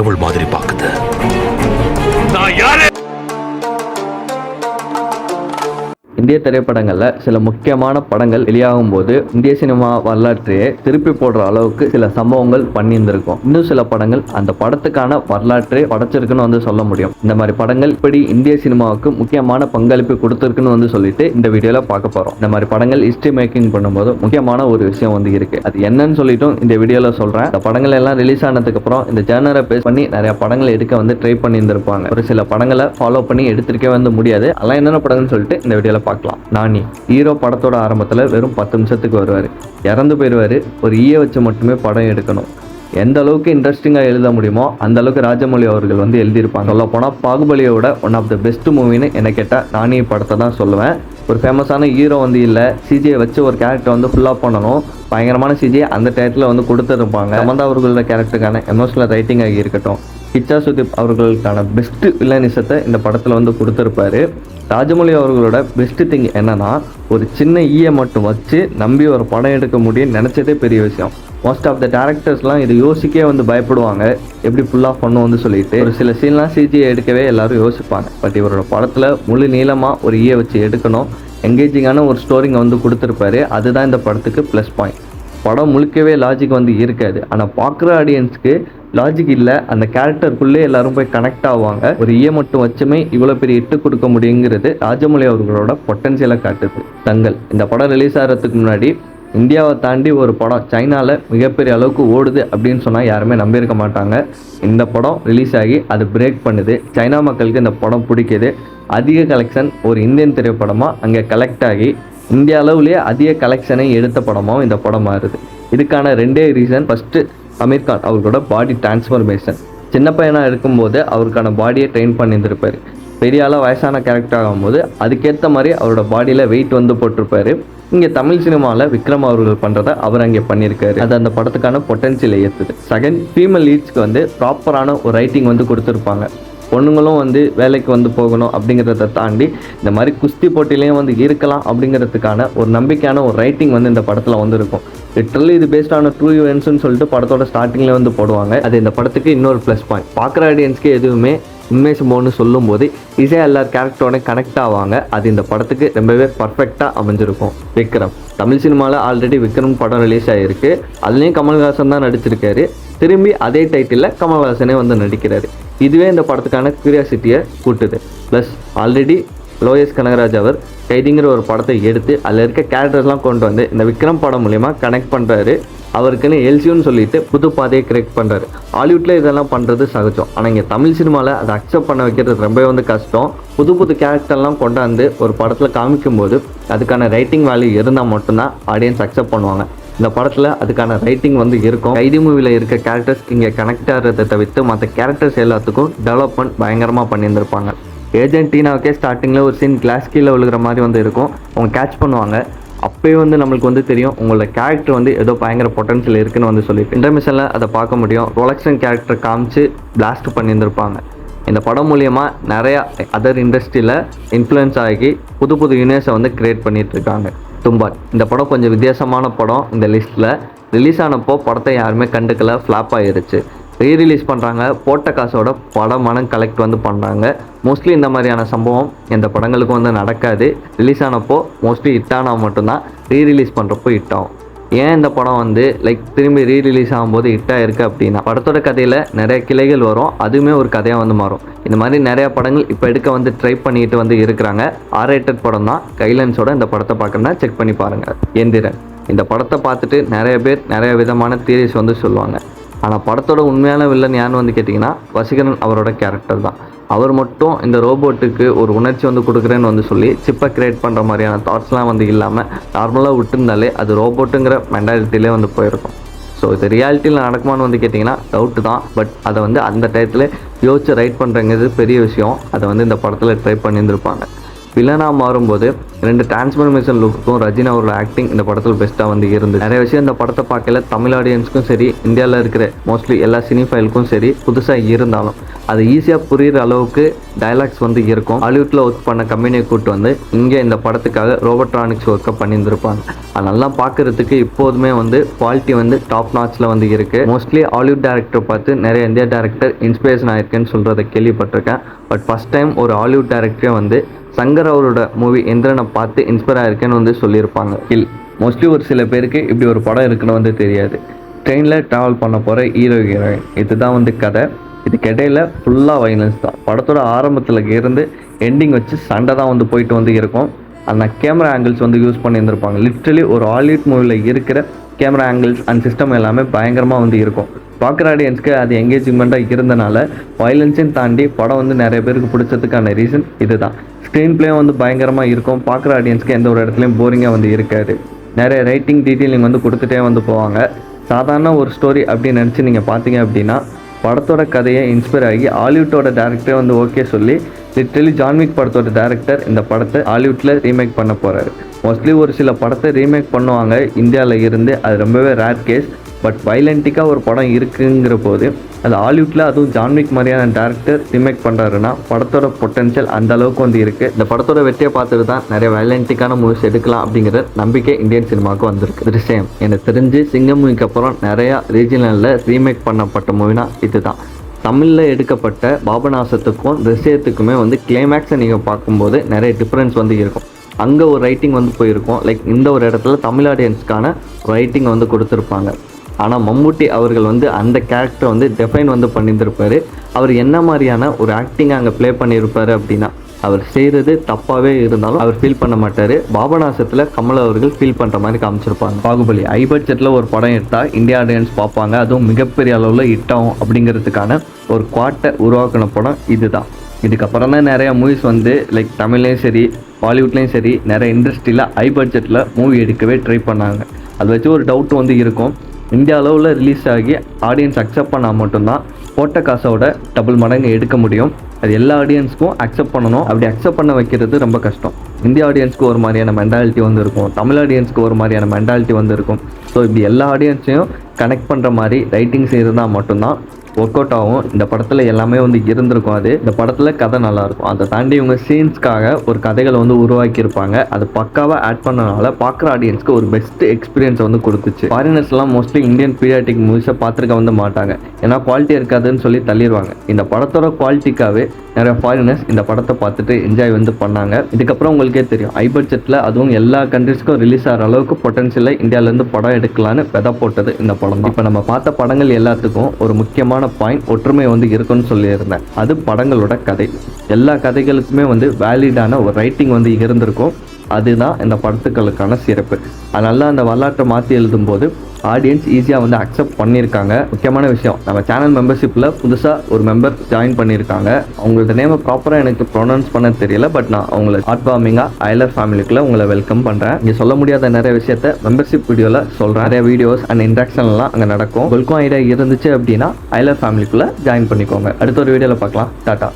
கடவுள் மாதிரி பாக்குது. நான் யாரு? இந்திய திரைப்படங்களில் சில முக்கியமான படங்கள் வெளியாகும் போது இந்திய சினிமா வரலாற்றையே திருப்பி போடுற அளவுக்கு சில சம்பவங்கள் பண்ணியிருந்திருக்கும். இன்னும் சில படங்கள் அந்த படத்துக்கான வரலாற்றை படைச்சிருக்குன்னு சொல்ல முடியும். இந்த மாதிரி படங்கள் இப்படி இந்திய சினிமாவுக்கு முக்கியமான பங்களிப்பு கொடுத்துருக்குன்னு சொல்லிட்டு இந்த வீடியோல பார்க்க போறோம். இந்த மாதிரி படங்கள் ஹிஸ்டரி மேக்கிங் பண்ணும்போது முக்கியமான ஒரு விஷயம் இருக்கு. அது என்னன்னு சொல்லிட்டும் இந்த வீடியோல சொல்றேன். இந்த படங்கள் எல்லாம் ரிலீஸ் ஆனதுக்கு அப்புறம் இந்த ஜேர்னரை பேஸ் பண்ணி நிறைய படங்கள் எடுக்க ட்ரை பண்ணியிருந்திருப்பாங்க. ஒரு சில படங்களை ஃபாலோ பண்ணி எடுத்திருக்கவே முடியாது. அதெல்லாம் என்னென்ன படங்கள்னு சொல்லிட்டு இந்த வீடியோல பார்க்கலாம். நானி ஹீரோ படத்தோட ஆரம்பத்தில் வெறும் 10 நிமிஷத்துக்கு வருவார், இறந்து போயிடுவார். ஒரு ஈய வச்சு மட்டுமே படம் எடுக்கணும். எந்த அளவுக்கு இன்ட்ரெஸ்டிங்காக எழுத முடியுமோ அந்த அளவுக்கு ராஜமௌழி அவர்கள் எழுதியிருப்பாங்க. சொல்ல போனால் பாகுபலியோட ஒன் ஆஃப் த பெஸ்ட் மூவின்னு என்ன கேட்டால் நானி படத்தை தான் சொல்லுவேன். ஒரு ஃபேமஸான ஹீரோ இல்லை, சிஜியை வச்சு ஒரு கேரக்டர் ஃபுல்லாக பண்ணணும். பயங்கரமான சிஜியை அந்த டயத்தில் கொடுத்துருப்பாங்க. சமந்தா அவர்களோட கேரக்டருக்கான எமோஷனல் ரைட்டிங் ஆகி இருக்கட்டும், கிச்சா சுதீப் அவர்களுக்கான பெஸ்ட் வில்லனிசத்தை இந்த படத்தில் கொடுத்துருப்பாரு. ராஜமௌழி அவர்களோட பெஸ்ட் திங் என்னன்னா, ஒரு சின்ன ஈயை மட்டும் வச்சு நம்பி ஒரு படம் எடுக்க முடியும்னு நினச்சதே பெரிய விஷயம். மோஸ்ட் ஆஃப் த டேரக்டர்ஸ்லாம் இது யோசிக்கவே பயப்படுவாங்க, எப்படி ஃபுல்லாக பண்ணுவோம்னு சொல்லிட்டு. ஒரு சில சீன்லாம் சிஜியை எடுக்கவே எல்லாரும் யோசிப்பாங்க. பட் இவரோட படத்தில் முழு நீளமாக ஒரு ஈயை வச்சு எடுக்கணும், என்கேஜிங்கான ஒரு ஸ்டோரிங்க கொடுத்துருப்பாரு. அதுதான் இந்த படத்துக்கு ப்ளஸ் பாயிண்ட். படம் முழுக்கவே லாஜிக் இருக்காது, ஆனால் பார்க்குற ஆடியன்ஸ்க்கு லாஜிக் இல்லை. அந்த கேரக்டருக்குள்ளே எல்லாரும் போய் கனெக்ட் ஆவாங்க. ஒரு ஈய மட்டும் வச்சுமே இவ்வளோ பெரிய இட்டு கொடுக்க முடியுங்கிறது ராஜமௌழி அவர்களோட பொட்டன்சியலை காட்டுது. தங்கல் இந்த படம் ரிலீஸ் ஆகிறதுக்கு முன்னாடி இந்தியாவை தாண்டி ஒரு படம் சைனாவில் மிகப்பெரிய அளவுக்கு ஓடுது அப்படின்னு சொன்னால் யாருமே நம்பியிருக்க மாட்டாங்க. இந்த படம் ரிலீஸ் ஆகி அது பிரேக் பண்ணுது. சைனா மக்களுக்கு இந்த படம் பிடிக்குது. அதிக கலெக்ஷன் ஒரு இந்தியன் திரைப்படமாக அங்கே கலெக்ட் ஆகி இந்திய அளவுலேயே அதிக கலெக்ஷனை எடுத்த படமாகவும் இந்த படம் மாறுது. இதுக்கான 2 ரீசன். ஃபஸ்ட்டு, அமீர் கான் அவர்களோட பாடி டிரான்ஸ்ஃபர்மேஷன். சின்ன பையனாக இருக்கும்போது அவருக்கான பாடியை ட்ரெயின் பண்ணியிருந்திருப்பார். பெரிய ஆளாக வயசான கேரக்டர் ஆகும்போது அதுக்கேற்ற மாதிரி அவரோட பாடியில் வெயிட் போட்டிருப்பாரு. இங்கே தமிழ் சினிமாவில் விக்ரம் அவர்கள் பண்ணுறதை அவர் அங்கே பண்ணியிருக்காரு. அது அந்த படத்துக்கான பொட்டன்சியலை ஏற்றுது. செகண்ட், ஃபீமேல் லீட்ஸ்க்கு ப்ராப்பரான ஒரு ரைட்டிங் கொடுத்துருப்பாங்க. பொண்ணுங்களும் வேலைக்கு போகணும் அப்படிங்கிறத தாண்டி இந்த மாதிரி குஸ்தி போட்டிலையும் இருக்கலாம் அப்படிங்கிறதுக்கான ஒரு நம்பிக்கையான ஒரு ரைட்டிங் இந்த படத்தில் இருக்கும். லிட்டரலி இது பேஸ்டான ட்ரூ ஈவெண்ட்ஸ்னு சொல்லிட்டு படத்தோட ஸ்டார்டிங்கில் போடுவாங்க. அது இந்த படத்துக்கு இன்னொரு ப்ளஸ் பாயிண்ட். பார்க்குற ஆடியன்ஸ்க்கு எதுவுமே உண்மை சம்பவம்னு சொல்லும் போது ஈஸியாக எல்லார் கேரக்டரோட கனெக்ட் ஆவாங்க. அது இந்த படத்துக்கு ரொம்பவே பர்ஃபெக்டாக அமைஞ்சிருக்கும். விக்ரம் தமிழ் சினிமாவில் ஆல்ரெடி விக்ரம் படம் ரிலீஸ் ஆகிருக்கு. அதுலேயும் கமல்ஹாசன் தான் நடிச்சிருக்காரு. திரும்பி அதே டைட்டிலில் கமல்ஹாசனே நடிக்கிறாரு. இதுவே இந்த படத்துக்கான கியூரியாசிட்டியை கூட்டுது. ப்ளஸ் ஆல்ரெடி லோயஸ் கனகராஜ் அவர் கைதிங்கிற ஒரு படத்தை எடுத்து அதில் இருக்க கேரக்டர்ஸ்லாம் கொண்டு இந்த விக்ரம் படம் மூலிமா கனெக்ட் பண்ணுறாரு. அவருக்குன்னு எல்சியூன்னு சொல்லிட்டு புது பாதையை கிரியேட் பண்ணுறாரு. ஹாலிவுட்டில் இதெல்லாம் பண்ணுறது சகஜம், ஆனால் இங்கே தமிழ் சினிமாவில் அதை அக்செப்ட் பண்ண வைக்கிறது ரொம்ப கஷ்டம். புது கேரக்டர்லாம் கொண்டாந்து ஒரு படத்தில் காமிக்கும்போது அதுக்கான ரைட்டிங் வேல்யூ இருந்தால் மட்டும்தான் ஆடியன்ஸ் அக்செப்ட் பண்ணுவாங்க. இந்த படத்தில் அதுக்கான ரைட்டிங் இருக்கும். கைதி மூவியில் இருக்க கேரக்டர்ஸ் இங்கே கனெக்ட் ஆகிறத தவிர்த்து மற்ற கேரக்டர்ஸ் எல்லாத்துக்கும் டெவலப்மெண்ட் பயங்கரமாக பண்ணியிருந்திருப்பாங்க. ஏஜென்ட் டீனாவுக்கே ஸ்டார்டிங்கில் ஒரு சீன் கிளாஸ் கீழே விழுகிற மாதிரி இருக்கும். அவங்க கேட்ச் பண்ணுவாங்க. அப்போயே நம்மளுக்கு தெரியும் உங்களோட கேரக்டர் ஏதோ பயங்கர பொட்டன்ஷியல் இருக்குன்னு சொல்லிட்டு இன்டர்மிஷனில் அதை பார்க்க முடியும். ரோலக்ஷன் கேரக்டர் காமிச்சு பிளாஸ்ட் பண்ணியிருந்திருப்பாங்க. இந்த படம் மூலியமாக நிறையா அதர் இண்டஸ்ட்ரியில் இன்ஃப்ளூயன்ஸ் ஆகி புது யூனிவர்ஸை கிரியேட் பண்ணிட்டு இருக்காங்க. தும்பாட் இந்த படம் கொஞ்சம் வித்தியாசமான படம். இந்த லிஸ்ட்டில் ரிலீஸ் ஆனப்போ படத்தை யாருமே கண்டுக்கல, ஃப்ளாப் ஆகிருச்சு. ரீரிலீஸ் பண்ணுறாங்க, போட்ட காசோட படம் கலெக்ட் பண்ணுறாங்க. மோஸ்ட்லி இந்த மாதிரியான சம்பவம் எந்த படங்களுக்கும் நடக்காது. ரிலீஸ் ஆனப்போ மோஸ்ட்லி ஹிட் ஆனால் மட்டும்தான் ரீரிலீஸ் பண்ணுறப்போ ஹிட் ஆகும். ஏன் இந்த படம் திரும்பி ரீரிலீஸ் ஆகும்போது ஹிட் ஆகிருக்கு அப்படின்னா, படத்தோட கதையில் நிறைய கிளைகள் வரும், அதுவுமே ஒரு கதையாக மாறும். இந்த மாதிரி நிறையா படங்கள் இப்போ எடுக்க ட்ரை பண்ணிட்டு இருக்கிறாங்க. ஆர்ரேட்டட் படம் தான். கைலன்ஸோட இந்த படத்தை பார்க்கணுன்னா செக் பண்ணி பாருங்கள். எந்திரன் இந்த படத்தை பார்த்துட்டு நிறைய பேர் நிறைய விதமான தியரிஸ் சொல்லுவாங்க. ஆனால் படத்தோட உண்மையான வில்லன் யாருன்னு கேட்டிங்கன்னா வசீகரன் அவரோட கேரக்டர் தான். அவர் மட்டும் இந்த ரோபோட்டுக்கு ஒரு உணர்ச்சி கொடுக்குறேன்னு சொல்லி சிப்பை கிரியேட் பண்ணுற மாதிரியான தாட்ஸ்லாம் இல்லாமல் நார்மலாக விட்டுருந்தாலே அது ரோபோட்டுங்கிற மென்டாலிட்டியிலே போயிருக்கும். ஸோ இது ரியாலிட்டியில் நடக்குமான்னு கேட்டிங்கன்னா டவுட்டு தான். பட் அதை அந்த டயத்தில் யோசிச்சு ரைட் பண்ணுறங்கிறது பெரிய விஷயம். அதை இந்த படத்தில் ட்ரை பண்ணியிருந்திருப்பாங்க. வில்லனாக மாறும்போது 2 டிரான்ஸ்ஃபர்மேஷன் லுக்கும் ரஜினி அவரோட ஆக்டிங் இந்த படத்தில் பெஸ்ட்டாக வந்து இருந்தது. நிறைய விஷயம் இந்த படத்தை பார்க்கல தமிழ் ஆடியன்ஸ்க்கும் சரி, இந்தியாவில் இருக்கிற மோஸ்ட்லி எல்லா சினிஃபைலுக்கும் சரி புதுசாக இருந்தாலும் அது ஈஸியாக புரிகிற அளவுக்கு டைலாக்ஸ் வந்து இருக்கும். ஹாலிவுட்டில் ஒர்க் பண்ண கம்பெனியை கூப்பிட்டு வந்து இங்கே இந்த படத்துக்காக ரோபோட்ரானிக்ஸ் ஒர்க்கை பண்ணியிருந்திருப்பாங்க. அதெல்லாம் பார்க்குறதுக்கு இப்போதுமே வந்து குவாலிட்டி வந்து டாப் நாட்ச்சில் வந்து இருக்குது. மோஸ்ட்லி ஹாலிவுட் டேரக்டர் பார்த்து நிறைய இந்தியா டேரக்டர் இன்ஸ்பிரேஷன் ஆயிருக்குன்னு சொல்கிறத கேள்விப்பட்டிருக்கேன். பட் ஃபஸ்ட் டைம் ஒரு ஹாலிவுட் டேரக்டரே வந்து சங்கர் அவரோட மூவி எந்திரனை பார்த்து இன்ஸ்பயர் ஆயிருக்கேன்னு வந்து சொல்லியிருப்பாங்க. மோஸ்ட்லி ஒரு சில பேருக்கு இப்படி ஒரு படம் இருக்குன்னு வந்து தெரியாது. ட்ரெயினில் ட்ராவல் பண்ண போகிற ஹீரோயின் இதுதான் வந்து கதை. இதுக்கு இடையில ஃபுல்லாக வைலன்ஸ் தான். படத்தோட ஆரம்பத்தில் இருந்து எண்டிங் வச்சு சண்டை தான் வந்து போயிட்டு வந்து இருக்கும். அந்த கேமரா ஆங்கிள்ஸ் வந்து யூஸ் பண்ணியிருந்திருப்பாங்க. லிட்ரலி ஒரு ஹாலிவுட் மூவியில் இருக்கிற கேமரா ஆங்கிள்ஸ் அண்ட் சிஸ்டம் எல்லாமே பயங்கரமாக வந்து இருக்கும். பார்க்குற ஆடியன்ஸ்க்கு அது என்கேஜ்மெண்ட்டாக இருந்தனால வயலன்ஸையும் தாண்டி படம் வந்து நிறைய பேருக்கு பிடிச்சதுக்கான ரீசன் இதுதான். ஸ்க்ரீன் பிளே வந்து பயங்கரமாக இருக்கும். பார்க்குற ஆடியன்ஸ்க்கு எந்த ஒரு இடத்துலையும் போரிங்காக வந்து இருக்காது. நிறைய ரைட்டிங் டீட்டெயிலிங் வந்து கொடுத்துட்டே வந்து போவாங்க. சாதாரண ஒரு ஸ்டோரி அப்படின்னு நினச்சி நீங்கள் பார்த்தீங்க அப்படின்னா படத்தோட கதையை இன்ஸ்பயர் ஆகி ஹாலிவுட்டோட டேரக்டரே வந்து ஓகே சொல்லி லிட்ரலி ஜான்விக் படத்தோட டேரக்டர் இந்த படத்தை ஹாலிவுட்டில் ரீமேக் பண்ண போகிறாரு. மோஸ்ட்லி ஒரு சில படத்தை ரீமேக் பண்ணுவாங்க இந்தியாவில் இருந்து, அது ரொம்பவே ரேர் கேஸ். பட் வைலண்டிக்காக ஒரு படம் இருக்குங்கிற போது அது ஹாலிவுட்டில், அதுவும் ஜான்விக் மாதிரியான டேரக்டர் ரீமேக் பண்ணுறாருன்னா படத்தோட பொட்டன்ஷியல் அந்த அளவுக்கு வந்து இருக்குது. இந்த படத்தோட வெற்றியை பார்த்துட்டு தான் நிறைய வைலண்டிக்கான மூவிஸ் எடுக்கலாம் அப்படிங்கிற நம்பிக்கை இந்தியன் சினிமாவுக்கு வந்திருக்கு. திருஷ்யம் எனக்கு தெரிஞ்சு சிங்கம் மூவிக்கு அப்புறம் நிறையா ரீஜனலில் ரீமேக் பண்ணப்பட்ட மூவினா இதுதான். தமிழில் எடுக்கப்பட்ட பாபநாசத்துக்கும் திருஷ்யத்துக்குமே வந்து கிளைமேக்ஸை நீங்கள் பார்க்கும்போது நிறைய டிஃப்ரென்ஸ் வந்து இருக்கும். அங்கே ஒரு ரைட்டிங் வந்து போயிருக்கும். லைக் இந்த ஒரு இடத்துல தமிழ் ஆடியன்ஸ்க்கான ரைட்டிங் வந்து கொடுத்துருப்பாங்க. ஆனால் மம்முட்டி அவர்கள் வந்து அந்த கேரக்டரை வந்து டெஃபைன் வந்து பண்ணியிருந்திருப்பார். அவர் என்ன மாதிரியான ஒரு ஆக்டிங் அங்கே ப்ளே பண்ணியிருப்பார் அப்படின்னா அவர் செய்கிறது தப்பாகவே இருந்தாலும் அவர் ஃபீல் பண்ண மாட்டார். பாபநாசத்தில் கமல் அவர்கள் ஃபீல் பண்ணுற மாதிரி காமிச்சிருப்பாங்க. பாகுபலி ஹை பட்ஜெட்டில் ஒரு படம் எடுத்தால் இந்தியா ஆடியன்ஸ் பார்ப்பாங்க, அதுவும் மிகப்பெரிய அளவில் ஹிட் ஆகும் அப்படிங்கிறதுக்கான ஒரு குவாட்டை உருவாக்கின படம் இதுதான். இதுக்கப்புறம் தான் நிறையா மூவிஸ் வந்து லைக் தமிழ்லேயும் சரி பாலிவுட்லேயும் சரி நிறைய இண்டஸ்ட்ரியில் ஹை பட்ஜெட்டில் மூவி எடுக்கவே ட்ரை பண்ணாங்க. அதை வச்சு ஒரு டவுட் வந்து இருக்கும். இந்தியா அளவில் ரிலீஸ் ஆகி ஆடியன்ஸ் அக்செப்ட் பண்ணால் மட்டும்தான் போட்ட காசோட டபுள் மடங்கு எடுக்க முடியும். அது எல்லா ஆடியன்ஸ்க்கும் அக்செப்ட் பண்ணணும். அப்படி அக்செப்ட் பண்ண வைக்கிறது ரொம்ப கஷ்டம். இந்திய ஆடியன்ஸ்க்கு ஒரு மாதிரியான மென்டாலிட்டி வந்து இருக்கும், தமிழ் ஆடியன்ஸ்க்கு ஒரு மாதிரியான மென்டாலிட்டி வந்து இருக்கும். ஸோ இப்படி எல்லா ஆடியன்ஸையும் கனெக்ட் பண்ணுற மாதிரி ரைட்டிங்ஸ் இருந்தால் மட்டும்தான் ஒர்க் அவுட் ஆகும். இந்த படத்தில் எல்லாமே வந்து இருந்திருக்கும். அது இந்த படத்தில் கதை நல்லாயிருக்கும். அதை தாண்டி இவங்க சீன்ஸ்க்காக ஒரு கதைகளை வந்து உருவாக்கியிருப்பாங்க. அது பக்காவாக ஆட் பண்ணனால பார்க்குற ஆடியன்ஸ்க்கு ஒரு பெஸ்ட் எக்ஸ்பீரியன்ஸை வந்து கொடுத்துச்சு. ஃபாரினர்ஸ்லாம் மோஸ்ட்லி இந்தியன் பீரியாடிக் மூவிஸை பார்த்துருக்க வந்து மாட்டாங்க, ஏன்னா குவாலிட்டி இருக்காதுன்னு சொல்லி தள்ளிடுவாங்க. இந்த படத்தோட குவாலிட்டிக்காகவே நிறைய ஃபாரினர்ஸ் இந்த படத்தை பார்த்துட்டு என்ஜாய் வந்து பண்ணாங்க. இதுக்கப்புறம் உங்களுக்கே தெரியும் ஹை பட்ஜெட்டில் அதுவும் எல்லா கண்ட்ரிஸ்க்கும் ரிலீஸ் ஆகிற அளவுக்கு பொட்டன்ஷியலாக இந்தியாவிலேருந்து படம் எடுக்கலான்னு விதை போட்டது இந்த படம் தான். இப்போ நம்ம பார்த்த படங்கள் எல்லாத்துக்கும் ஒரு முக்கியமான பாயிண்ட் ஒற்றுமை வந்து இருக்குன்னு சொல்லியிருந்தேன். அது படங்களோட கதை. எல்லா கதைகளுக்குமே வந்து வேலிடான ஒரு ரைட்டிங் வந்து இருந்திருக்கும். அதுதான் இந்த படத்துக்களுக்கான சிறப்பு. அதனால அந்த வரலாற்றை மாற்றி எழுதும்போது ஆடியன்ஸ் ஈஸியாக வந்து அக்செப்ட் பண்ணியிருக்காங்க. முக்கியமான விஷயம், நம்ம சேனல் மெம்பர்ஷிப்பில் புதுசாக ஒரு மெம்பர் ஜாயின் பண்ணியிருக்காங்க. அவங்களோட நேமை ப்ராப்பராக எனக்கு ப்ரொனவுன்ஸ் பண்ண தெரியல, பட் நான் அவங்கள ஹார்ட் வார்மிங்காக ஐலர் ஃபேமிலிக்குள்ளே உங்களை வெல்கம் பண்ணுறேன். இங்கே சொல்ல முடியாத நிறைய விஷயத்த மெம்பர்ஷிப் வீடியோவில் சொல்கிறேன். நிறைய வீடியோஸ் அண்ட் இன்ட்ராக்ஷன்லாம் அங்கே நடக்கும். உங்களுக்கும் ஐடியா இருந்துச்சு அப்படின்னா ஐலர் ஃபேமிலிக்குள்ளே ஜாயின் பண்ணிக்கோங்க. அடுத்த ஒரு வீடியோவில் பார்க்கலாம். டாட்டா.